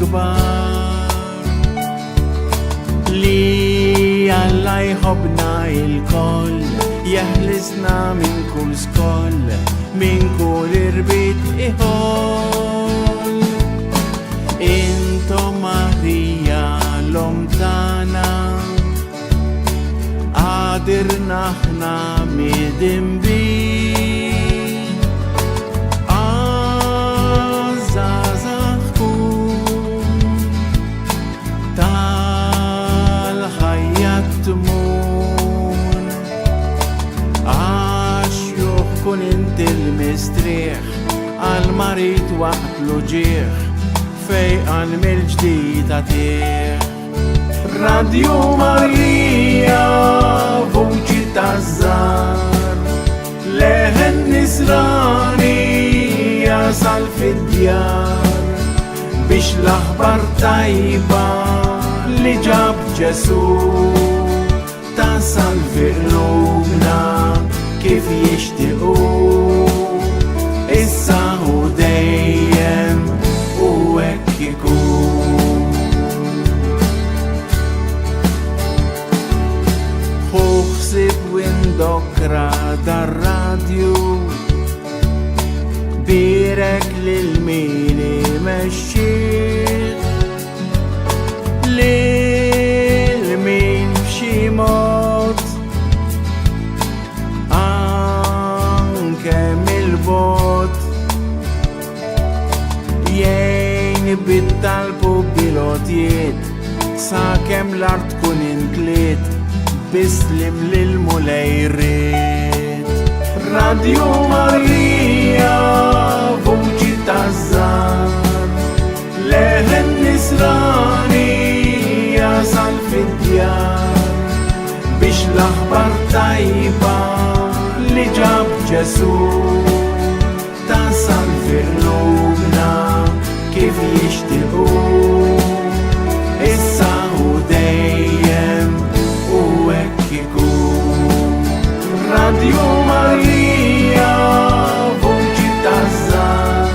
kbar li Alla jħobna il-koll jeħlisna minn kull skoll minn kull irbit iħoll. Intom Marija l-om tana għadirna ħna midin bik għazzazaħkun tal-ħajja tmun għax juħkun inti l-mistrieħ għal-marit waqt l-ġieħ fejqan mill-ġdid għatieħ. Radio Marija vuċi taż-żar leħen nisrani jasal fid-djar biex l-aħbar tajba li ġab Ġesu tasal fi qlubna kif jixtiequ issa u dejjem u hekk ikun. Uħsib windokra dar-radju birek lil min imexxiet lil min b'xi mod anke mill-bogħod jgħin bit-talb u bil-għodjiet sakemm l-art tkun intliet bislim lil-mulejriet. Radio Marija vuċi taż-żar leħen nisrani jasal fid-djar biex l-aħbar tajba li ġab Ġesu tasal fi qlubna kif jixtiequ issa u dejjem u hekk ikun. Radio Marija vuċi taż-żar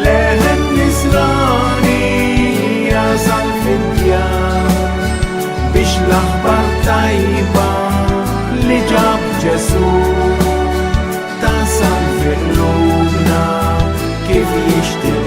leħen nisrani jasal fid-djar biex l-aħbar tajba li ġab Ġesu tasal fi qlubna kif jixtiequ